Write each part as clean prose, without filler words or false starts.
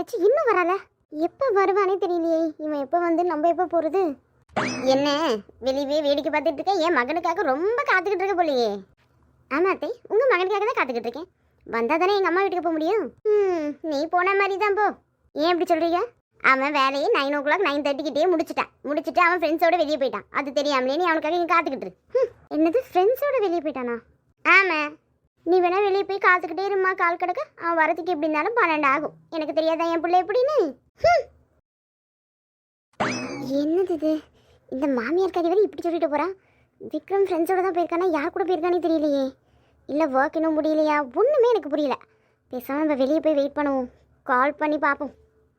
ஆச்சு இன்னும் வரல. எப்போ வருவானே தெரியலையே. இவன் எப்போ வந்து நம்ம எப்போ போகிறது? என்ன வெளியவே வேடிக்கை பார்த்துட்டு இருக்கேன்? என் மகனுக்காக ரொம்ப காத்துக்கிட்டு இருக்க போலையே. ஆமா அத்தை, உங்கள் மகனுக்காக தான் காத்துக்கிட்டு இருக்கேன். வந்தால் தானே எங்கள் அம்மா வீட்டுக்கு போக முடியும். நீ போன மாதிரி தான் போ. ஏன் இப்படி சொல்கிறீங்க? அவன் வேலையை 9 o'clock 9:30 முடிச்சுட்டு அவன் ஃப்ரெண்ட்ஸோட வெளியே போயிட்டான். அது தெரியாமலே நீ அவனுக்காக நீ காத்துக்கிட்டு என்னது ஃப்ரெண்ட்ஸோட வெளியே போயிட்டானா? ஆமாம், நீ வேணா வெளியே போய் காத்துக்கிட்டே இருமா. கால் கிடக்க அவன் வரதுக்கு எப்படி இருந்தாலும் 12 ஆகும். எனக்கு தெரியாதா என் பிள்ளை எப்படின்னு? என்னது இது? இந்த மாமியார் கதை வேறு இப்படி சொல்லிட்டு போகிறான். விக்ரம் ஃப்ரெண்ட்ஸோட தான் போயிருக்கானா? யார் கூட போயிருக்கானே தெரியலையே. இல்லை ஒர்க் இன்னும் முடியலையா? ஒன்றுமே எனக்கு புரியல. பேசாமல் நம்ம வெளியே போய் வெயிட் பண்ணுவோம். கால் பண்ணி பார்ப்போம்.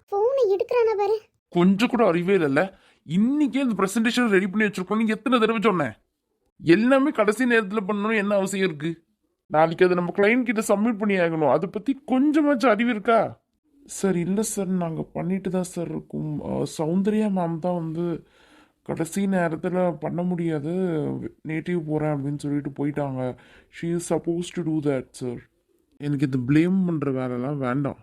ஃபோனை எடுக்கிறானா பாரு. கொஞ்சம் கூட அறிவே இல்லைல்ல. இன்னைக்கே இந்த ப்ரெசன்டேஷன் ரெடி பண்ணி வச்சிருக்கோம். எத்தனை தடவை சொன்னேன்? எல்லாமே கடைசி நேரத்தில் பண்ணணும். என்ன அவசியம் இருக்கு? நாளைக்கு அதை நம்ம கிளைண்ட் கிட்ட சப்மிட் பண்ணி ஆகணும். அதை பற்றி கொஞ்சமாச்சும் அறிவு இருக்கா? சார் இல்லை சார், நாங்கள் பண்ணிட்டு தான் சார் இருக்கோம். சௌந்தர்யா மேம் தான் வந்து கடைசி நேரத்தில் பண்ண முடியாது, நேட்டிவ் போகிறேன் அப்படின்னு சொல்லிட்டு போயிட்டாங்க. She is suppose to do that sir. எனக்கு இந்த ப்ளேம் பண்ணுற வேலைலாம் வேண்டாம்.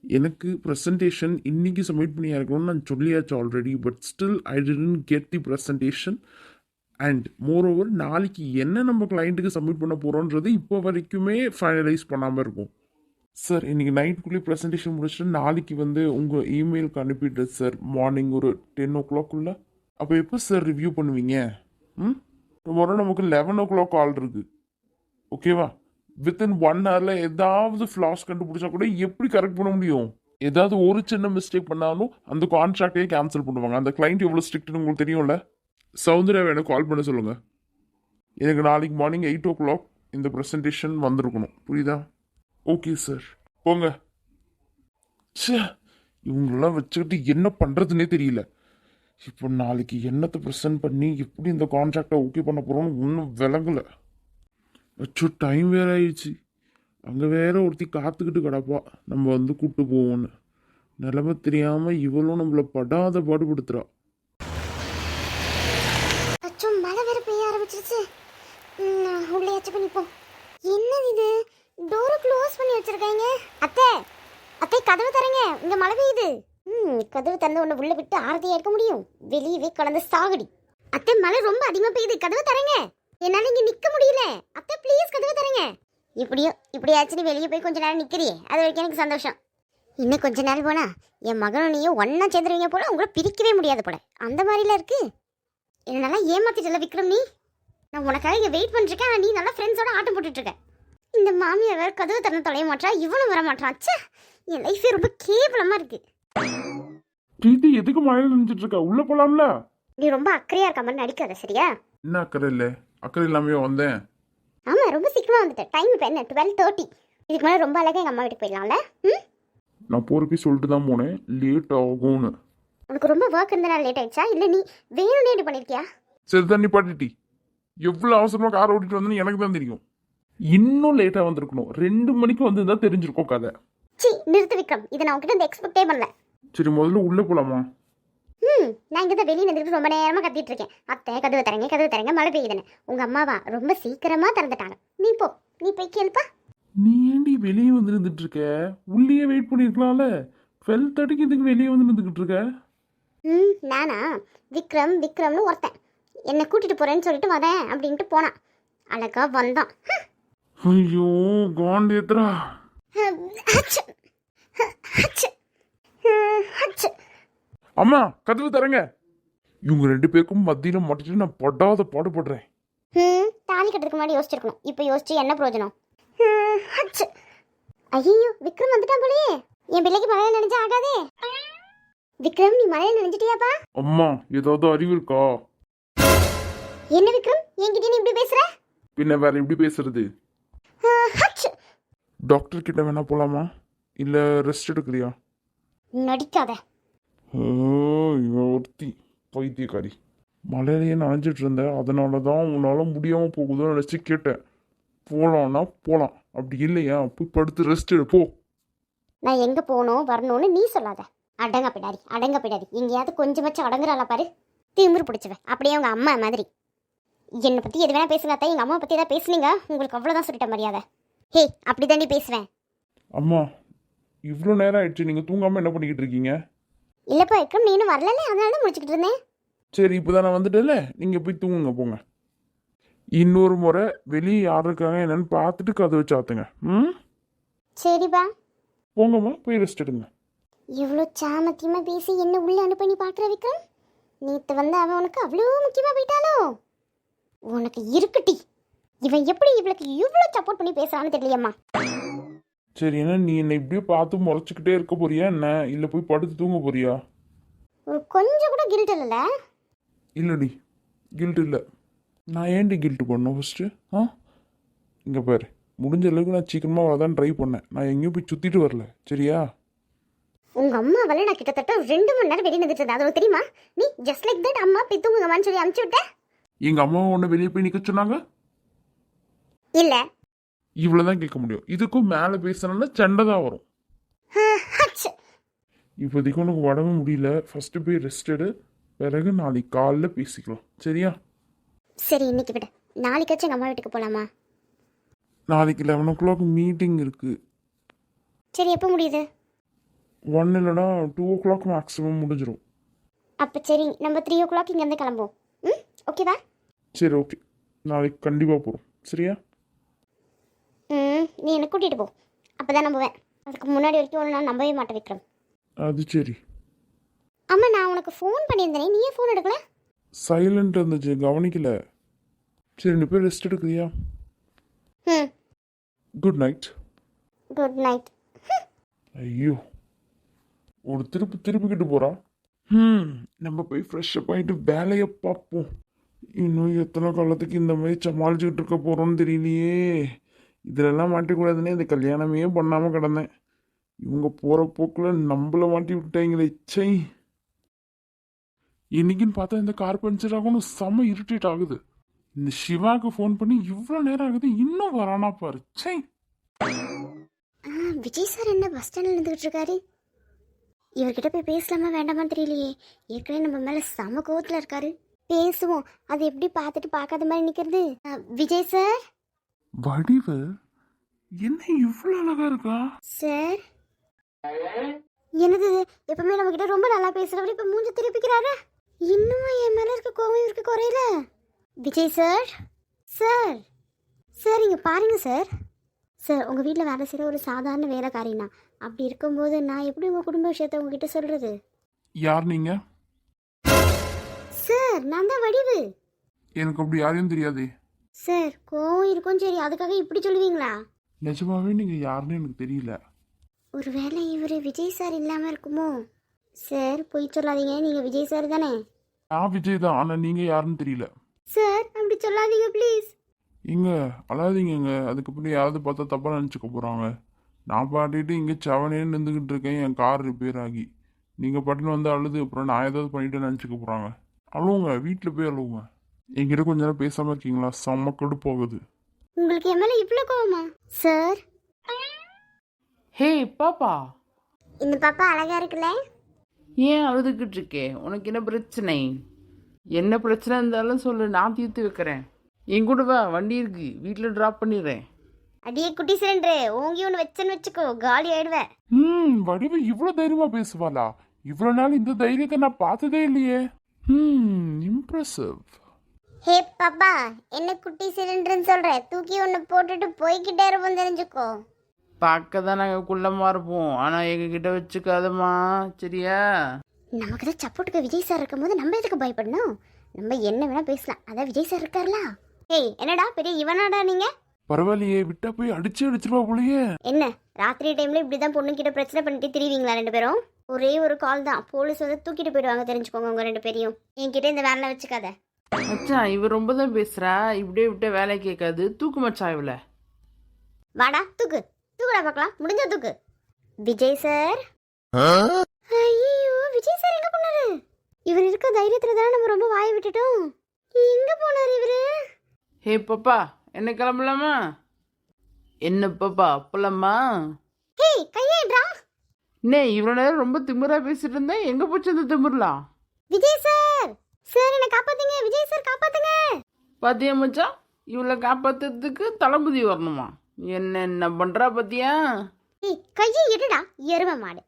எனக்கு ப்ரெசன்டேஷன் இன்னைக்கு சப்மிட் பண்ணி இருக்கணும்னு நான் சொல்லியாச்சு already. But still I didn't get the presentation. And more over நாளைக்கு என்ன நம்ம கிளைண்ட்டுக்கு சப்மிட் பண்ண போகிறோன்றது இப்போ வரைக்குமே ஃபைனலைஸ் பண்ணாமல் இருக்கும். சார் இன்னைக்கு நைட்டுக்குள்ளேயே ப்ரெசன்டேஷன் முடிச்சுட்டு நாளைக்கு வந்து உங்கள் இமெயிலுக்கு அனுப்பிட்டு சார் மார்னிங் ஒரு 10 o'clock. அப்போ எப்போ சார் ரிவ்யூ பண்ணுவீங்க? டுமாரோ நமக்கு 11 o'clock கால் இருக்கு. ஓகேவா? வித்தின் 1 hour ஏதாவது ஃப்ளாஸ் கண்டுபிடிச்சா கூட எப்படி கரெக்ட் பண்ண முடியும்? ஏதாவது ஒரு சின்ன மிஸ்டேக் பண்ணாலும் அந்த கான்ட்ராக்டே கேன்சல் பண்ணுவாங்க. அந்த கிளைண்ட் எவ்வளோ ஸ்ட்ரிக்ட்னு உங்களுக்கு தெரியும்ல. சௌந்தர்யா எனக்கு கால் பண்ண சொல்லுங்கள். எனக்கு நாளைக்கு மார்னிங் 8 o'clock இந்த ப்ரெசன்டேஷன் வந்திருக்கணும். புரியுதா? ஓகே சார், போங்க. சே, இவங்களெல்லாம் வச்சுக்கிட்டு என்ன பண்ணுறதுன்னே தெரியல. இப்போ நாளைக்கு என்னத்தை ப்ரெசென்ட் பண்ணி எப்படி இந்த கான்ட்ராக்டை ஓகே பண்ண போகிறோன்னு ஒன்றும் விளங்கலை. அச்சோ, டைம் வேற ஆயிடுச்சு. அங்கே வேற ஒருத்தி காத்துக்கிட்டு கிடப்பா நம்ம வந்து கூப்பிட்டு போவோன்னு. நிலைமை தெரியாமல் இவளும் நம்மளை படாத பாடுபடுத்துறா. அச்சோ, மழை வேற பெய்ய ஆரம்பிச்சிருச்சு. உள்ளேயாச்சும் பண்ணிப்போம். என்னது இது? டோரை க்ளோஸ் பண்ணி வச்சிருக்காங்க. அத்தை, அத்தை கதவு தரங்க, இங்க மழை பெய்யுது. கதவு திறந்து ஒன்று உள்ள விட்டு ஆரத்தியா இருக்க முடியும்? வெளியவே கலந்து சாகடி. அத்தை, மழை ரொம்ப அதிகமா பெய்யுது, கதவு தரங்க. என்னால இங்க நிக்க முடியல. அத்தை ப்ளீஸ் கதவு தரங்க. இப்படியாச்சும் வெளியே போய் கொஞ்ச நேரம் நிக்கிறியே, அது வரைக்கும் எனக்கு சந்தோஷம். இன்னும் கொஞ்ச நேரம் போனா என் மகனும் நீயும் ஒன்னா சேர்ந்துருவீங்க போல. உங்களை பிரிக்கவே முடியாது போல. அந்த மாதிரிலாம் இருக்கு. என்னெல்லாம் ஏமாத்திட்டல விக்ரம் நீ. நான் உனக்காக இங்க வெயிட் பண்ணிருக்கேன். நீ நல்லா ஃப்ரெண்ட்ஸோட ஆட்டம் போட்டுட்டு இருக்க. இந்த மாமியார் வேற கதவு திறந்து தொலைய மாட்டா, இவனும் வர மாட்டான். ச்சே, என் லைஃபே ரொம்ப கேவலமா இருக்கு. பிரீத்தி எதுக்கு மழையில் நினைச்சிட்டு இருக்க? உள்ள போலாம்ல. நீ ரொம்ப அக்கறையா இருக்க மாதிரி நடிக்காத, சரியா? என்ன அக்கறை இல்லை? அக்கறை இல்லாமையே வந்தேன். ஆமா, ரொம்ப சீக்கிரமா வந்துட்டேன். டைம் இப்போ என்ன 12:30. இதுக்கு மேலே ரொம்ப அழகா எங்கள் அம்மா வீட்டுக்கு போயிடலாம்ல. நான் போறப்ப சொல்லிட்டு தான் போனேன் லேட் ஆகும்னு. உனக்கு ரொம்ப ஒர்க் இருந்தனால லேட் ஆயிடுச்சா, இல்லை நீ வேணும்னே இப்படி பண்ணிருக்கியா? சரி, தண்ணி பாட்டிட்டி. எவ்வளோ அவசரமா கார் ஓட்டிட்டு வந்தேன்னு எனக்கு தான் தெரியும். இன்னும் லேட்டாக வந்திருக்கணும். 2 மணிக்கு வந்திருந்தா தெரிஞ்சிருக்கோம் கதை. சி, நிறுத்து விக்ரம். இதை நான் உங்ககிட்ட எக்ஸ்பெக்டே பண்ணல. சரி, முதல்ல உள்ள போலாமா? நான் இங்கே தான் வெளியே நின்றுட்டு ரொம்ப நேரமாக கத்திட்டு இருக்கேன். அத்தை கதவு தரங்க, மழை பெய்யுதுன்னு. உங்கள் அம்மாவா ரொம்ப சீக்கிரமாக திறந்துட்டாங்க. நீ போய் கேளுப்பா. நீ ஏண்டி வெளியே வந்து நின்றுட்டு இருக்க? உள்ளேயே வெயிட் பண்ணிருக்கலாம்ல. 12:30 இதுக்கு வெளியே வந்து நின்றுக்கிட்டு இருக்க? நானா? விக்ரம்னு ஒருத்தன் என்னை கூட்டிட்டு போறேன்னு சொல்லிட்டு வரேன் அப்படின்ட்டு போனான். அழகா வந்தான். ஐயோ காண்டேத்ரா. அம்மா கதவு தரங்க. இவங்க 2 பேருக்கும் மத்தியில மாட்டிட்டு நான் படாத பாடுபடுறேன். தாலி கட்டுறதுக்கு முன்னாடி யோசிச்சிருக்கணும். இப்போ யோசிச்சு என்ன பிரயோஜனம்? ஐயோ, விக்ரம் வந்துட்டான் போலயே. என் பிள்ளைக்கு மழையில நினைச்சா ஆகாதே. விக்ரம், நீ மழையில நினைச்சிட்டியாப்பா? அம்மா, ஏதாவது அறிவு இருக்கா? என்ன விக்ரம், என்கிட்ட நீ இப்படி பேசுற? பின்ன வேற எப்படி பேசுறது? டாக்டர் கிட்ட வேணா போலாமா? இல்ல ரெஸ்ட் எடுக்கிறியா? நடிக்காத. இவன் ஒருத்தி பைத்தியக்காரி. மழையிலேயே நனைஞ்சிட்டு இருந்தேன். அதனால தான் உன்னால முடியாம போகுதுன்னு நினைச்சு கேட்டேன். போலாம்னா போலாம், அப்படி இல்லையா போய் படுத்து ரெஸ்ட் எடு போ. நான் எங்க போகணும் வரணும்னு நீ சொல்லாத. அடங்க பிடாரி. எங்கேயாவது கொஞ்சமாச்சும் அடங்குறாளா பாரு. திமிரு பிடிச்சவன், அப்படியே உங்க அம்மா மாதிரி. என்னை பத்தி எது வேணா பேசுங்க அத்தை. எங்க அம்மா பத்தி ஏதாவது பேசுனீங்க உங்களுக்கு அவ்வளவுதான் சொல்லிட்ட மரியாதை. ஹே, அப்படி தாண்டி பேசுவேன். அம்மா, இவ்வளோ நேரம் ஆயிடுச்சு, நீங்கள் தூங்காமல் என்ன பண்ணிக்கிட்டு இருக்கீங்க? இல்லப்பா விக்ரம் நீனும் வரல, அதனால தான் முடிச்சுக்கிட்டு இருந்தேன். சரி, இப்போ தான் நான் வந்துட்டேன்ல, நீங்கள் போய் தூங்குங்க போங்க. இன்னொரு முறை வெளியே யார் இருக்காங்க என்னன்னு பார்த்துட்டு கதவை சாத்துங்க. ம், சரிப்பா. போங்கம்மா, போய் ரெஸ்ட் எடுங்க. இவ்வளோ சாமத்தியமா பேசி என்ன உள்ள அனுப்பி பார்க்குற விக்ரம். நேற்று வந்து அவன் உனக்கு அவ்வளோ முக்கியமாக போயிட்டாலோ. உனக்கு இருக்குட்டி. இவன் எப்படி இவளுக்கு இவ்வளோ சப்போர்ட் பண்ணி பேசுறான்னு தெரியலையம்மா. சரி, என்ன நீ என்னை இப்படியே பார்த்து முறைச்சிக்கிட்டே இருக்க போறியா என்ன, இல்லை போய் படுத்து தூங்க போறியா? ஒரு கொஞ்சம் கூட கில்ட் இல்லைல்ல? இல்லடி, கில்ட் இல்லை. நான் ஏன்டி கில்ட்டு பண்ணோம் ஃபஸ்ட்டு? ஆ, இங்கே பாரு, முடிஞ்ச அளவுக்கு நான் சீக்கிரமாக வரதான் ட்ரை பண்ணேன். நான் எங்கேயும் போய் சுற்றிட்டு வரல, சரியா? உங்கள் அம்மாவால் நான் கிட்டத்தட்ட 2 மணி நேரம் வெளியே நின்றுட்டு இருந்தேன். அது தெரியுமா? நீ ஜஸ்ட் லைக் தட் அம்மா போய் தூங்குங்கம்மான்னு சொல்லி அனுப்பிச்சு விட்டேன். எங்கள் அம்மாவை ஒன்று வெளியே போய் நிற்க சொன்னாங்க? இல்லை. இவ்வளோ தான் கேட்க முடியும். இதுக்கும் மேலே பேசுனா சண்டை தான் வரும். இப்போதைக்கு உனக்கு உடம்பு முடியல, ஃபஸ்ட்டு போய் ரெஸ்ட் எடு. பிறகு நாளைக்கு காலைல பேசிக்கலாம், சரியா? சரி, இன்னைக்கு விட நாளைக்காச்சும் எங்கள் அம்மா வீட்டுக்கு போகலாமா? நாளைக்கு 11 o'clock மீட்டிங் இருக்குது. சரி, எப்போ முடியுது? 1 இல்லைனா 2 o'clock மேக்ஸிமம் முடிஞ்சிடும். அப்போ சரி, நம்ம 3 o'clock இங்கேருந்து கிளம்புவோம். ம், ஓகேவா? சரி, ஓகே. நாளைக்கு கண்டிப்பாக போகிறோம், சரியா? நீ என்னை கூட்டிகிட்டு போ, அப்போ தான் நம்புவேன். அதுக்கு முன்னாடி வரைக்கும் ஒன்று நான் நம்பவே மாட்டேன் விக்ரம். அது சரி. அம்மா, நான் உனக்கு ஃபோன் பண்ணியிருந்தேனே, நீயே ஃபோன் எடுக்கல? சைலண்ட் இருந்துச்சு, கவனிக்கல. சரி, நீ போய் ரெஸ்ட் எடுக்கிறியா? ம், குட் நைட். Good night. ஐயோ, ஒரு திருப்பிக்கிட்டு போகிறா. நம்ம போய் ஃப்ரெஷ்ஷப் ஆகிட்டு வேலையை பார்ப்போம். இன்னும் எத்தனை காலத்துக்கு இந்த மாதிரி சமாளிச்சுக்கிட்டு இருக்க போகிறோன்னு தெரியலையே. இதிலெல்லாம் மாட்டிக்கூடாதுன்னே இந்த கல்யாணமே பண்ணாமல் கிடந்தேன். இவங்க போகிற போக்கில் நம்மளை மாட்டி விட்டாங்களே. சை, இன்னைக்குன்னு பார்த்தா இந்த கார் பஞ்சர் ஆகணும், செம்ம இரிட்டேட் ஆகுது. இந்த சிவாவுக்கு ஃபோன் பண்ணி இவ்வளோ நேரம் ஆகுது, இன்னும் வரானா பாரு. சை. விஜய் சார் என்ன பஸ் ஸ்டாண்டில் இருந்துகிட்டு இருக்காரு? இவர்கிட்ட போய் பேசலாமா வேண்டாமான்னு தெரியலையே. ஏற்கனவே நம்ம மேலே செம கோவத்தில் இருக்காரு. பேசுவோம். அது எப்படி பார்த்துட்டு பார்க்காத மாதிரி நிற்கிறது. விஜய் சார். வடிவு என்ன இவ்வளோ அழகா இருக்கா? சார், என்னது எப்பவுமே நம்ம கிட்ட ரொம்ப நல்லா பேசுறவர் இப்ப மூஞ்சி திருப்பிக்கிறாரு. இன்னும் என் மேல இருக்க கோவம் இவருக்கு குறையல. விஜய் சார். சார் சார் இங்க பாருங்க சார். சார், உங்க வீட்டில் வேலை செய்கிற ஒரு சாதாரண வேலைக்காரினா, அப்படி இருக்கும்போது நான் எப்படி உங்க குடும்ப விஷயத்த உங்ககிட்ட சொல்றது? யார் நீங்க? சார், நான் தான் வடிவு. எனக்கு அப்படி யாரையும் தெரியாதே. சார், கோவம் இருக்கும் சரி, அதுக்காக இப்படி சொல்லுவீங்களா? நிஜமாவே நீங்க யாருன்னு எனக்கு தெரியல. ஒருவேளை இவர் விஜய் சார் இல்லாமல் இருக்குமோ? சார், பொய் சொல்லாதீங்க, நீங்கள் விஜய் சார் தானே? நான் விஜய் தான், ஆனால் நீங்கள் யாருன்னு தெரியல. சார், அப்படி சொல்லாதீங்க ப்ளீஸ். இங்க அழாதீங்க. அதுக்கப்புறம் யாராவது பார்த்தா தப்பாக நினச்சிக்க போகிறாங்க. நான் பாட்டிட்டு இங்கே செவனேன்னு நின்றுக்கிட்டு இருக்கேன், என் கார் ரிப்பேர் ஆகி. நீங்கள் பாட்டுன்னு வந்து அழுது அப்புறம் நான் ஏதாவது பண்ணிட்டு நினச்சிக்க போகிறாங்க. அழுவுங்க, வீட்டில் போய் அழுவுங்க. என்கிட்ட கொஞ்ச நேரம் பேசாமல் இருக்கீங்களா? செம்ம கடுப்பாகுது. உங்களுக்கு என் மேலே இவ்வளோ கோவமா? சார். ஹே பாப்பா, இந்த பாப்பா அழகா இருக்குல்ல? ஏன் அழுதுகிட்டு இருக்கே? உனக்கு என்ன பிரச்சனை? என்ன பிரச்சனை இருந்தாலும் சொல்லு, நான் தீர்த்து வைக்கிறேன். என் கூட வா, வண்டி இருக்கு, வீட்டில் ட்ராப் பண்ணிடுறேன். அடியே குட்டி சிலிண்டரு, ஓங்கி ஒன்று வச்சேன்னு வச்சுக்கோ, காலி ஆயிடுவேன். வடிவு இவ்வளோ தைரியமா பேசுவாளா? இவ்வளோ நாள் இந்த தைரியத்தை நான் பார்த்ததே இல்லையே. இம்ப்ரெசிவ். ஹே பாப்பா, என்ன குட்டி சிலிண்டர்னு சொல்ற? தூக்கி ஒன்று போட்டுட்டு போய்கிட்டே இருப்போம், தெரிஞ்சுக்கோ. பார்க்க தான் நாங்கள் குள்ளமாக இருப்போம், ஆனால் எங்ககிட்ட வச்சுக்காதம்மா, சரியா? நமக்கு தான் சப்போர்ட்டுக்கு விஜய் சார் இருக்கும்போது நம்ம எதுக்கு பயப்படணும்? நம்ம என்ன வேணா பேசலாம், அதான் விஜய் சார் இருக்கார்ல. ஏய், என்னடா பெரிய இவனாடா நீங்க? பரவாயில்லையே, விட்டா போய் அடிச்சிருவா போலயே. என்ன ராத்திரி டைம்ல இப்படிதான் பொண்ணுகிட்ட பிரச்சனை பண்ணிட்டு திரிவீங்களா 2 பேரும்? ஒரே ஒரு கால் தான், போலீஸ் வந்து தூக்கிட்டு போயிடுவாங்க, தெரிஞ்சுக்கோங்க உங்க 2 பேரையும். என்கிட்ட இந்த வேலை வச்சுக்காத. மச்சான், இவ ரொம்ப தான் பேசுகிறா, இப்படியே விட்ட வேலை கேட்காது. தூக்கு மச்சான் இவளை. வாடா, தூக்கு தூக்குடா பார்க்கலாம், முடிஞ்சா தூக்கு. விஜய் சார். ஐயோ, விஜய் சார் எங்க போனாரு? இவர் இருக்க தைரியத்துல தானே நம்ம ரொம்ப வாயை விட்டுட்டோம். எங்க போனாரு இவரு? ஹே பாப்பா, என்ன கிளம்பலாமா? என்ன பாப்பா, போலாமா? ஹேய், கையேட்றா. என்ன இவ்வளோ நேரம் ரொம்ப திமிரா பேசிட்டு இருந்தேன், எங்கே போச்சு அந்த திமிரலாம்? விஜய் சார். சார், என்ன காப்பாத்துங்க, விஜய் சார் காப்பாத்துங்க. பாத்தியா மச்சான், இவளை காப்பாத்துறதுக்கு தளபதி வரணுமா? என்ன பண்ணுறா பாத்தியா? ஏய் கையை எடுடா எருமை மாடு.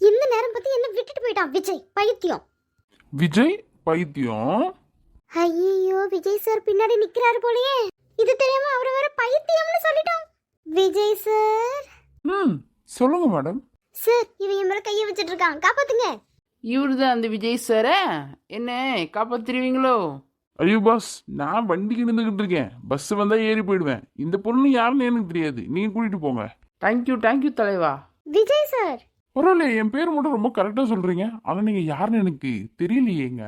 இந்த நேரம் பத்தி என்ன விட்டுட்டு போயிட்டான் விஜய் பைத்தியம். விஜய் பைத்தியம்? ஐயோ விஜய் சார் பின்னாடி நிக்கிறாரு போலயே. இது தெரியாம அவரை வேற பைத்தியம்னு சொல்லிட்டோம். விஜய் சார். சொல்லுங்க மேடம். சார் இவன் என் மேல கையை வச்சிட்டு இருக்கான், காப்பாத்துங்க. இவரு தான் அந்த விஜய் சார, என்ன காப்பாத்திருவீங்களோ? ஐயோ பாஸ், நான் வண்டிக்கு நின்றுகிட்டு இருக்கேன். பஸ் வந்தா ஏறி போயிடுவேன். இந்த பொண்ணு யாருன்னு எனக்கு தெரியாது, நீங்க கூட்டிட்டு போங்க. தேங்க்யூ தலைவா. விஜய் சார். பரவாயில்ல, என் பேர் மட்டும் ரொம்ப கரெக்டா சொல்றீங்க. ஆனா நீங்க யாருன்னு எனக்கு தெரியலையேங்க.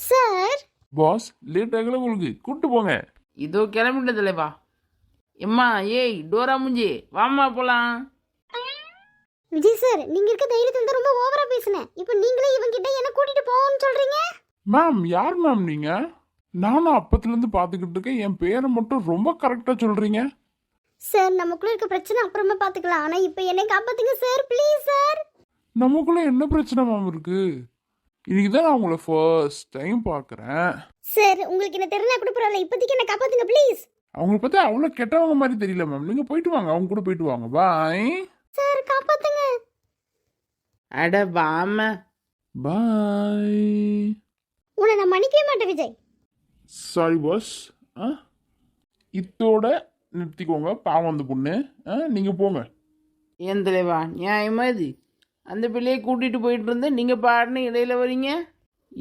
சார். பாஸ் லேட் ஆகல, உங்களுக்கு கூட்டு போங்க. இதோ கிளம்பிட்ட தலைவா. எம்மா ஏய் டோரா முஞ்சி வாமா போலாம். விஜய் சார் நீங்க இருக்க தைரியத்துல தான் ரொம்ப ஓவரா பேசுனேன். இப்போ நீங்களே இவங்க கிட்ட என்ன கூட்டிட்டு போன்னு சொல்றீங்க? மேம் யார் மேம் நீங்க? நானும் அப்பத்துல இருந்து பாத்துக்கிட்டு இருக்கேன். என் பேரை மட்டும் ரொம்ப கரெக்டா சொல்றீங்க. சார் நமக்குள்ள இருக்க பிரச்சனை அப்புறமா பாத்துக்கலாம். ஆனா இப்போ என்னை காப்பாத்துங்க சார், ப்ளீஸ் சார். நமக்குள்ள என்ன பிரச்சனை மேம் இருக்கு? இன்னைக்குதான் நான் உங்களை ஃபர்ஸ்ட் டைம் பாக்குறேன். சார் உங்களுக்கு என்ன தெரியல கூட பரவாயில்ல, இப்போதைக்கு என்ன காப்பாத்துங்க ப்ளீஸ். அவங்கள பார்த்தா அவ்வளோ கெட்டவங்க மாதிரி தெரியல மேம். நீங்க போயிட்டு வாங்க, அவங்க கூட போயிட்டு வாங்க. பாய் சார் காப்பாத்துங்க. அட வாமா. பாய். உன்னை நான் மன்னிக்கவே மாட்டேன் விஜய். Sorry boss. இத்தோட நிறுத்திக்கோங்க, பாவம் அந்த பொண்ணு. நீங்க போங்க. ஏன் தலைவா நியாயமா இது? அந்த பிள்ளையை கூட்டிட்டு போயிட்டு இருந்தேன், நீங்க பாடுன்னு இடையில வரீங்க.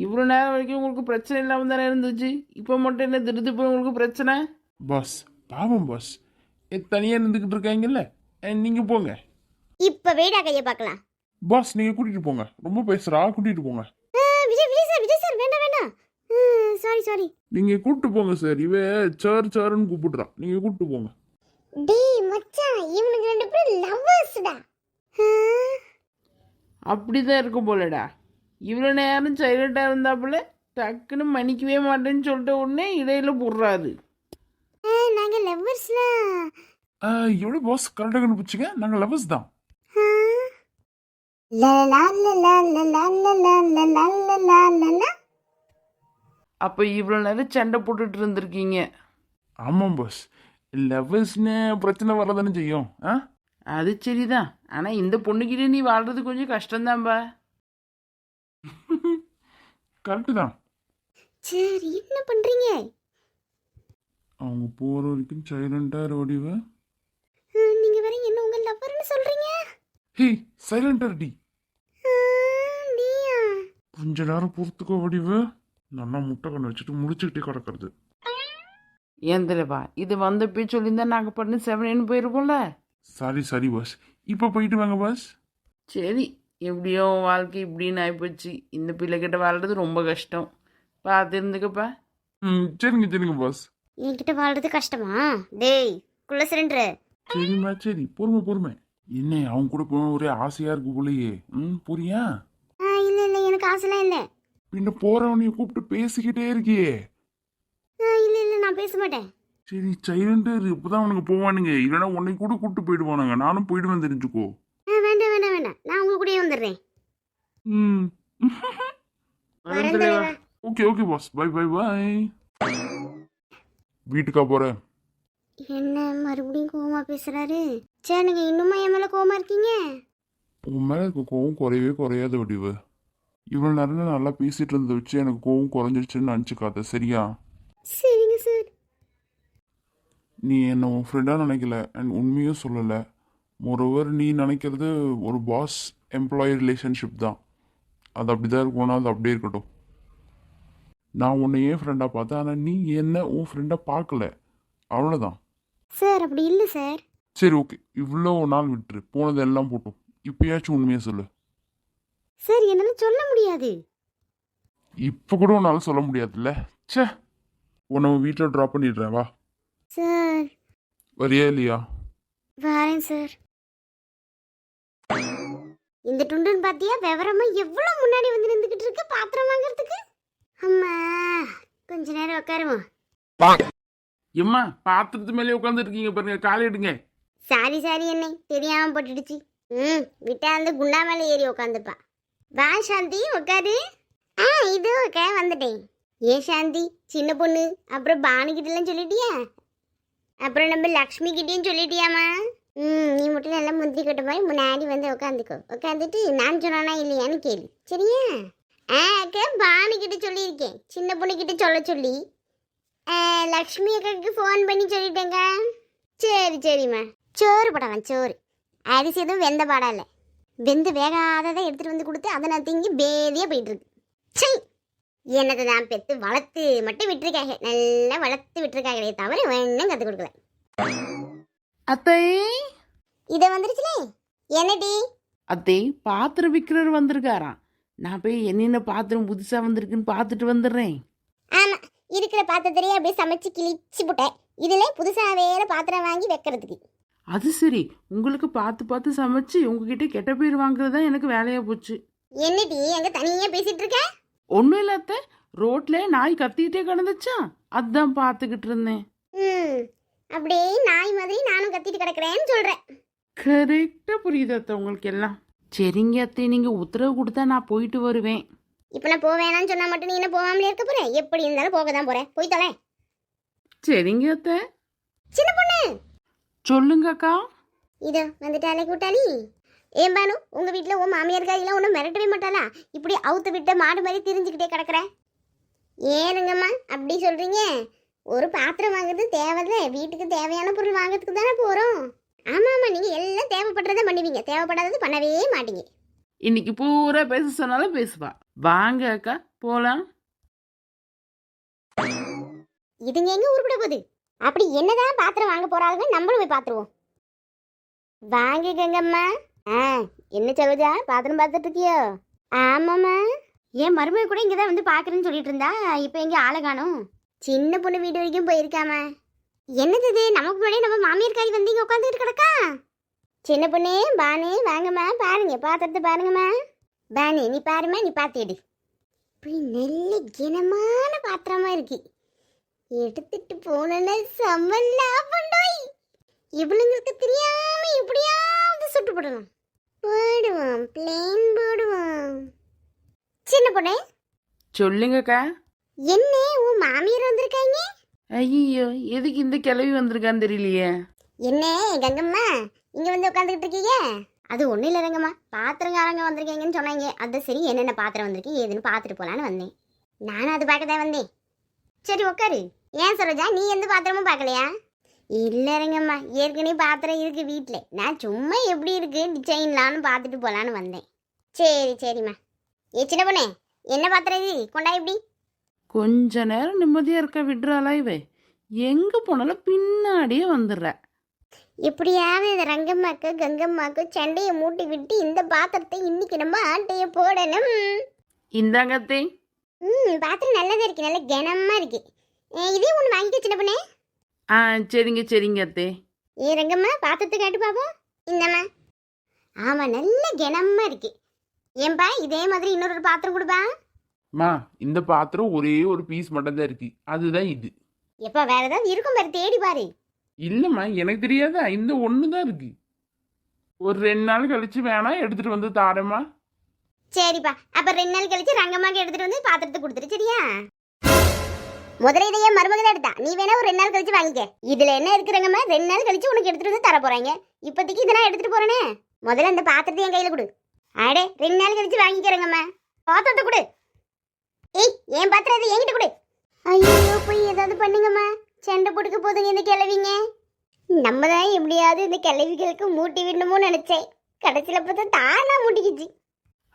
இவ்வளோ நேரம் வரைக்கும் உங்களுக்கு பிரச்சனை இல்லாமல் தானே இருந்துச்சு, இப்போ மட்டும் என்ன திருத்து போய் உங்களுக்கு பிரச்சனை? பாஸ் பாவம் பாஸ், தனியா நின்றுக்கிட்டு இருக்காங்கல்ல, நீங்க போங்க. இப்ப வேடா கையை பார்க்கலாம். பாஸ் நீங்க கூட்டிட்டு போங்க, ரொம்ப பேசுறா, கூட்டிட்டு போங்க. விஜய் சார் வேண்டாம் வேண்டாம். சாரி. நீங்க கூப்பிட்டு போங்க சார். இவ சாருன்னு கூப்பிடுறான், நீங்க கூப்பிட்டு போங்க. டேய் மச்சான், இவனுக்கு ரெண்டு பேரும் லவ்வர்ஸ்டா. அப்படிதான் இருக்கும் போலடா. இவ்வளோ நேரம் சைலண்டாக இருந்தாப்புல டக்குன்னு மன்னிக்கவே மாட்டேன்னு சொல்லிட்ட உடனே இடையில போடுறாரு. நாங்க லவ்வர்ஸ்லாம். எவ்வளவு பாஸ் கரெக்டாக கண்டுபிடிச்சிங்க, நாங்க லவர்ஸ் தான். அப்போ இவ்வளோ நேரம் சண்டை போட்டுட்டு இருந்திருக்கீங்க. ஆமாம் பாஸ், லவர்ஸ்னு பிரச்சனை வரதானே செய்யும். அது சரிதான், ஆனால் இந்த பொண்ணுக்கிட்டே நீ வாழ்றது கொஞ்சம் கஷ்டம்தான்பா. கரெக்டு தான். சரி என்ன பண்றீங்க? அவங்க போற வரைக்கும் சைலண்டா ஓடிவ. நீங்க வேற என்ன உங்க லவ்வர்னு சொல்றீங்க? ஹே சைலண்டா டி. நீயா? கொஞ்ச நேரம் பொறுத்துக்கோ ஓடிவ. நல்லா முட்டை கண்ணு வச்சுட்டு முடிச்சுக்கிட்டே கிடக்கிறது. ஏன் தலைவா, இது வந்தப்பே சொல்லியிருந்தா நாங்கள் பண்ணு செவனேன்னு போயிருப்போம்ல. சரி பாஸ், இப்போ போயிட்டு வாங்க பாஸ். சரி, எப்படியோ வாழ்க்கை இப்படின்னு ஆகிப்போச்சு. இந்த பிள்ளைகிட்ட வாழ்றது ரொம்ப கஷ்டம். பார்த்து இருந்துக்கப்பா. சரிங்க பாஸ். என்கிட்ட வாழ்றது கஷ்டமா? டேய் குள்ள சிலிண்டரு. சரிம்மா சரி, பொறுமை. என்ன அவங்க கூட போன ஒரே ஆசையா இருக்கு போலயே. புரியா? இல்ல எனக்கு ஆசைலாம் இல்ல. பின்ன போறவனைய கூப்பிட்டு பேசிக்கிட்டே இருக்கியே. இல்ல நான் பேச மாட்டேன். சரி சைலண்டா இரு, இப்பதான் அவனுக்கு போவானுங்க. இல்லைன்னா உன்னை கூட கூப்பிட்டு போயிடுவானுங்க. நானும் போயிடுவேன், தெரிஞ்சுக்கோ. வேண்டாம் நான் உங்க கூடயே வந்துடுறேன். ஓகே பாஸ், பை வீட்டுக்கா போற? என்ன மறுபடியும் கோவமா பேசுறாரு? சரி நீங்க இன்னுமா என் மேல கோவமா இருக்கீங்க? உன் மேல இருக்க கோவம் குறையவே குறையாத வடிவு. இவ்வளவு நேரம் நல்லா பேசிட்டு இருந்த வச்சு எனக்கு கோவம் குறைஞ்சிருச்சுன்னு நினச்சிக்காத, சரியா? சரிங்க சார். நீ என்ன உன் ஃப்ரெண்டா நினைக்கல அண்ட் உண்மையும் சொல்லலை. மோரோவர் நீ நினைக்கிறது ஒரு பாஸ் எம்ப்ளாயி ரிலேஷன்ஷிப் தான். அது அப்படிதான் இருக்கணும், அது அப்படியே இருக்கட்டும். நான் உன்னை ஏன் ஃப்ரெண்டாக பார்த்தேன், ஆனால் நீ என்ன உன் ஃப்ரெண்டாக பார்க்கல, அவ்வளோதான். சார் அப்படி இல்லை சார். சரி ஓகே, இவ்வளோ நாள் விட்டுரு, போனதெல்லாம் போட்டோம். இப்பயாச்சும் உண்மையாக சொல்லு. சார் என்னால சொல்ல முடியாது. இப்போ கூட உன்னால் சொல்ல முடியாதுல்ல. சே, உன்னை வீட்டில் ட்ராப் பண்ணிடுறேன், வா. சார் வரியா இல்லையா? வரேன் சார். இந்த டுண்டுன்னு பாத்தியா விவரமா எவ்வளவு முன்னாடி வந்து நின்றுகிட்டு இருக்கு பாத்திரம் வாங்குறதுக்கு. அம்மா கொஞ்ச நேரம் உட்காருமா. எம்மா பாத்திரத்து மேலே உட்காந்து இருக்கீங்க பாருங்க, காலை எடுங்க. சாரி என்னை தெரியாம போட்டுடுச்சு. விட்டா அந்த குண்டா மேல ஏறி உட்காந்துப்பா. வா சாந்தி உட்காரு. இது ஓகே வந்துட்டேன். ஏன் சாந்தி சின்ன பொண்ணு அப்புறம் பானு கிட்ட எல்லாம் சொல்லிட்டியா? அப்புறம் நம்ம லக்ஷ்மி கிட்டயும் சொல்லிட்டியாமா? நீ மட்டும் நல்லா முந்திரி கட்ட மாதிரி முன்னாடி வந்து உட்காந்துக்கோ. உட்காந்துட்டு நான் சொன்னானா இல்லையான்னு கேளு, சரியா? அக்கா பானு கிட்ட சொல்லியிருக்கேன், சின்ன பொண்ணுக்கிட்ட சொல்ல சொல்லி. லக்ஷ்மி அக்காவுக்கு ஃபோன் பண்ணி சொல்லிட்டேங்க. சரி சரிம்மா. சோறு படலாம், சோறு. அரிசி எதுவும் வெந்த பாடம் இல்லை. வெந்து வேகாததை எடுத்துகிட்டு வந்து கொடுத்து அதை நான் திங்கி பேதியாக போயிட்டுருக்கு. சரி, என்னத்தை நான் பெற்று வளர்த்து மட்டும் விட்டுருக்காங்க, நல்லா வளர்த்து விட்டுருக்காங்களே தவிர வேணும் கற்றுக் கொடுக்கல. அத்தை இதை வந்துருச்சுலே. என்னடி? அத்தை பாத்திரம் விற்கிறவர் வந்திருக்காராம். நான் போய் என்னென்ன பாத்திரம் புதுசாக வந்திருக்குன்னு பார்த்துட்டு வந்துடுறேன். ஆமாம், இருக்கிற பாத்திரத்திலேயே அப்படியே சமைச்சு கிழிச்சு போட்டேன். இதில் புதுசாக வேறு பாத்திரம் வாங்கி வைக்கிறதுக்கு. அது சரி, உங்களுக்கு பார்த்து பார்த்து சமைச்சு உங்ககிட்ட கெட்ட பேர் வாங்குறது தான் எனக்கு வேலையாக போச்சு. என்னடி அங்கே தனியாக பேசிகிட்டு இருக்க? ஒன்றும் இல்லை அத்தை, ரோட்ல நாய் கத்திக்கிட்டே கிடந்துச்சா, அதான் பார்த்துக்கிட்டு இருந்தேன். அப்படியே நாய் மாதிரி நானும் கத்திட்டு கிடக்குறேன்னு சொல்கிறேன். கரெக்டாக புரியுது அத்தை உங்களுக்கு எல்லாம். சரிங்க அத்தை, நீங்கள் உத்தரவு கொடுத்தா நான் போயிட்டு வருவேன். இப்போ நான் போவேணான்னு சொன்னால் மட்டும் நீ என்ன போகாமலே இருக்க போகிறேன்? எப்படி இருந்தாலும் போக தான் போகிறேன், போய் தொலை. சரிங்க அத்தை. சின்ன பொண்ணு சொல்லுங்க அக்கா. இதோ வந்துட்டாலே கூட்டாளி. ஏன் பானு, உங்கள் வீட்டில் உன் மாமியார் காயெல்லாம் ஒன்றும் மிரட்டவே மாட்டாளா? இப்படி அவுத்து விட்ட மாடு மாதிரி திரிஞ்சுக்கிட்டே கிடக்குறேன். ஏனுங்கம்மா அப்படி சொல்கிறீங்க? ஒரு பாத்திரம் வாங்குறது தேவையில்ல, வீட்டுக்கு தேவையான பொருள் வாங்குறதுக்கு தானே போகிறோம். ஆமாம் ஆமாம், நீங்கள் எல்லாம் தேவைப்படுறதை பண்ணுவீங்க, தேவைப்படாதது பண்ணவே மாட்டீங்க. இன்னைக்கு பூரா பேச சொன்னாலும் பேசுவா. வாங்க அக்கா போலாம். இதுங்க எங்க உருப்பிட போகுது? அப்படி என்னதான் பாத்திரம் வாங்க போறாங்க, நம்மளும் போய் பாத்துருவோம். வாங்க கங்கம்மா. என்ன சொல்லுதா, பாத்திரம் பார்த்துட்டு இருக்கியோ? ஆமாம்மா. என் மருமக கூட இங்கதான் வந்து பாக்குறேன்னு சொல்லிட்டு இருந்தா, இப்ப எங்க ஆளை காணும். சின்ன பொண்ணு வீடு வரைக்கும் போயிருக்காமா. என்னது இது, நமக்கு முன்னாடியே நம்ம மாமியார் காய் வந்து இங்க உட்காந்துக்கிட்டு கிடக்கா. சின்ன பொண்ணு பானு வாங்கம்மா, பாருங்க பாத்திரத்தை பாருங்கம்மா. பானு நீ பாருமா, நீ பார்த்துடு. இப்படி நல்ல கிணமான பாத்திரமா இருக்கு, எடுத்துட்டு போனா செம்ம லாபம்டோய். இவளுங்களுக்கு தெரியாம எப்படியாவது சுட்டு போடணும். போடுவோம், பிளேன் போடுவோம். சின்ன பொண்ணு சொல்லுங்கக்கா. என்ன உன் மாமியார் வந்திருக்காங்க? ஐயோ, எதுக்கு இந்த கிளவி வந்திருக்கான்னு தெரியலையே. என்ன கங்கம்மா இங்க வந்து உட்காந்துக்கிட்டு இருக்கீங்க? அது ஒன்றும் இல்லை ரங்கம்மா, பாத்திரங்காரங்க வந்திருக்கீங்கன்னு சொன்னாங்க. அது சரி, என்னென்ன பாத்திரம் வந்திருக்கு ஏதுன்னு பார்த்துட்டு போகலான்னு வந்தேன். நானும் அது பார்க்க தான் வந்தேன். சரி உட்காரு. ஏன் சரோஜா, நீ எந்த பாத்திரமும் பார்க்கலையா? இல்லை ரங்கம்மா, ஏற்கனவே பாத்திரம் இருக்கு வீட்டில். நான் சும்மா எப்படி இருக்கு டிசைன்லான்னு பார்த்துட்டு போகலான்னு வந்தேன். சரி சரிம்மா. சின்ன பொண்ணே, என்ன பாத்திரம் இது, கொண்டா இப்படி. கொஞ்ச நேரம் நிம்மதியாக இருக்க விடுறாளா இவ? எங்கே போனாலும் பின்னாடியே வந்துடுற. எப்படியாவது இந்த ரங்கம்மாக்கு கங்கம்மாக்கு சண்டையை மூட்டி விட்டு இந்த பாத்திரத்தை இன்னைக்கு நம்ம ஆட்டைய போடணும். இந்தாங்க அத்தை. பாத்திரம் நல்லதா இருக்கு, நல்ல கனமா இருக்கு. இதே ஒன்று வாங்கிக்க சின்ன பொண்ணே. சரிங்க சரிங்க அத்தை. ரங்கம்மா பாத்திரத்தை காட்டு பாப்போம். இந்தம்மா. ஆமா, நல்ல கனமா இருக்கு. ஏன்பா இதே மாதிரி இன்னொரு பாத்திரம் கொடுப்பா. மா, இந்த பாத்திரம் ஒரே ஒரு பீஸ் மட்டும் தான் இருக்கு, அதுதான் இது. எப்ப வேற ஏதாவது இருக்கும் பாரு, தேடி பாரு. இல்லம்மா, எனக்கு தெரியாதா, இந்த ஒன்று தான் இருக்கு. ஒரு 2 நாள் கழிச்சு வேணா எடுத்துட்டு வந்து தாரேம்மா. சரிப்பா, அப்ப 2 நாள் கழிச்சு ரங்கம்மாக்கு எடுத்துட்டு வந்து பாத்திரத்தை கொடுத்துரு, சரியா? முதல்ல இதையே மருமகள் எடுத்தா, நீ வேணா ஒரு 2 நாள் கழிச்சு வாங்கிக்க. இதுல என்ன இருக்கு ரங்கம்மா, 2 நாள் கழிச்சு உனக்கு எடுத்துட்டு வந்து தர போறாங்க. இப்போதைக்கு இதெல்லாம் எடுத்துட்டு போறேனே. முதல்ல அந்த பாத்திரத்தை என் கையில கொடு. அடே 2 நாள் கழிச்சு வாங்கிக்கிறேங்கம்மா. பாத்திரத்தை கொடு. ஏய், என் பாத்திரம் இது என்கிட்ட கொடு. ஐயோ, போய் ஏதாவது பண்ணுங்கம்மா, சண்டை போட்டுக்க போதுங்க இந்த கிளவிங்க. நம்ம தான் எப்படியாவது இந்த கிளவிகளுக்கு மூட்டி விடணுமோ நினைச்சேன். கடைசியில் பார்த்தா தானா மூட்டிக்கிச்சு.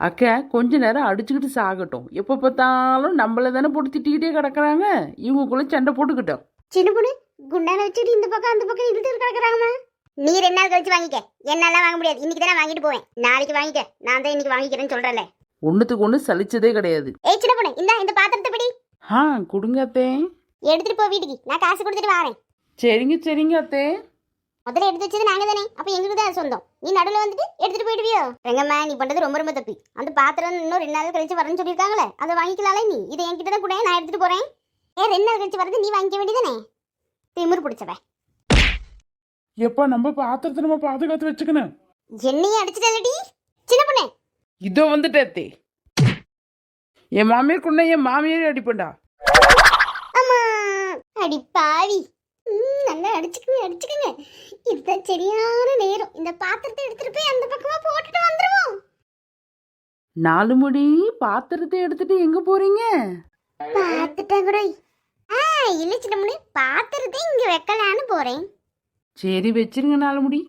அக்கா கொஞ்ச நேரம் அடிச்சுக்கிட்டு சாகட்டும். எப்போ பார்த்தாலும் நம்மள தானே போட்டு திட்டிக்கிட்டே கிடக்குறாங்க. இவங்களுக்குள்ள சண்டை போட்டுக்கிட்டோம். சின்ன பொண்ணு குண்டான வச்சுட்டு இந்த பக்கம் அந்த பக்கம் இழுத்து கிடக்குறாங்கம்மா. நீ 2 நாள் கழிச்சு வாங்கிக்க. என்னால வாங்க முடியாது, இன்னைக்கு தானே வாங்கிட்டு போவேன். நாளைக்கு வாங்கிக்க, நான் தான் இன்னைக்கு வாங்கிக்கிறேன்னு சொல்றேன்ல. ஒன்றுத்துக்கு ஒன்று சலிச்சதே கிடையாது. ஏய் சின்ன பொண்ணு, இந்த பாத்திரத்தை பிடி. கொடுங்க அத்தே. எடுத்துட்டு போ வீட்டுக்கு, நான் காசு கொடுத்துட்டு வரேன். சரிங்க சரிங்க அத்தே. முதல்ல எடுத்து வச்சது நாங்க தானே, அப்ப எங்களுக்கு தான் சொந்தம். நீ நடுவில் வந்துட்டு எடுத்துட்டு போயிடுவியோ? ரங்கம்மா, நீ பண்றது ரொம்ப ரொம்ப தப்பு. அந்த பாத்திரம் இன்னும் 2 நாள் கழிச்சு வரேன்னு சொல்லியிருக்காங்களே, அதை வாங்கிக்கலாம்ல. நீ இதை என்கிட்ட தான் கூட, நான் எடுத்துட்டு போறேன். 2 நாள் கழிச்சு வரது நீ வாங்கிக்க வேண்டியதானே? திமிரு பிடிச்சவ. எப்ப நம்ம பாத்திரத்தை நம்ம பாதுகாத்து வச்சுக்கணும். என்னையும் அடிச்சுட்டடி சின்ன பொண்ணே. இதோ வந்துட்டே அத்தே. என் மாமியார் கொண்டா என் மாமியாரே அடிப்பண்டா. அம்மா, அடி பாவி. நல்லா அடிச்சுக்கங்க அடிச்சுக்கங்க. இதுதான் சரியான நேரம். இந்த பாத்திரத்தை எடுத்துட்டு போய் அந்த பக்கமா போட்டுட்டு வந்துருவோம். 4 முடி பாத்திரத்தை எடுத்துட்டு எங்க போறீங்க? பார்த்துட்டேன் கூட. இல்ல சின்ன முடி, பாத்திரத்தை இங்க வைக்கலான்னு போறேன். சரி வச்சிருங்க 4 முடி.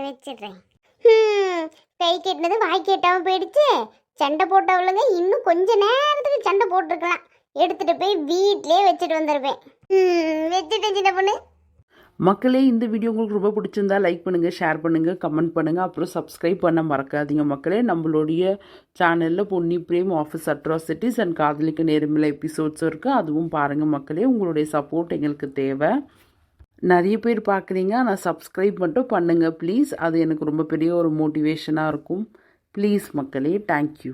வச்சிடுறேன். கை கேட்டினது வாய் கேட்டாம போயிடுச்சு. சண்டை போட்டவளுங்க இன்னும் கொஞ்ச நேரத்துக்கு சண்டை போட்டிருக்கலாம். எடுத்துட்டு போய் வீட்லயே வச்சுட்டு வந்திருப்பேன். வச்சுட்டேன் சின்ன பொண்ணு. மக்களே, இந்த வீடியோ உங்களுக்கு ரொம்ப பிடிச்சிருந்தா லைக் பண்ணுங்கள், ஷேர் பண்ணுங்கள், கமெண்ட் பண்ணுங்கள், அப்புறம் சப்ஸ்கிரைப் பண்ண மறக்காதீங்க மக்களே. நம்மளுடைய சேனலில் பொன்னி பிரேம், office atrocities and Kadhalikka Neramillai எபிசோட்ஸும் இருக்குது. அதுவும் பாருங்கள் மக்களே. உங்களுடைய சப்போர்ட் எங்களுக்கு தேவை. நிறைய பேர் பார்க்குறீங்க, ஆனால் சப்ஸ்கிரைப் மட்டும் பண்ணுங்கள் ப்ளீஸ். அது எனக்கு ரொம்ப பெரிய ஒரு மோட்டிவேஷனாக இருக்கும். ப்ளீஸ் மக்களே, தேங்க்யூ.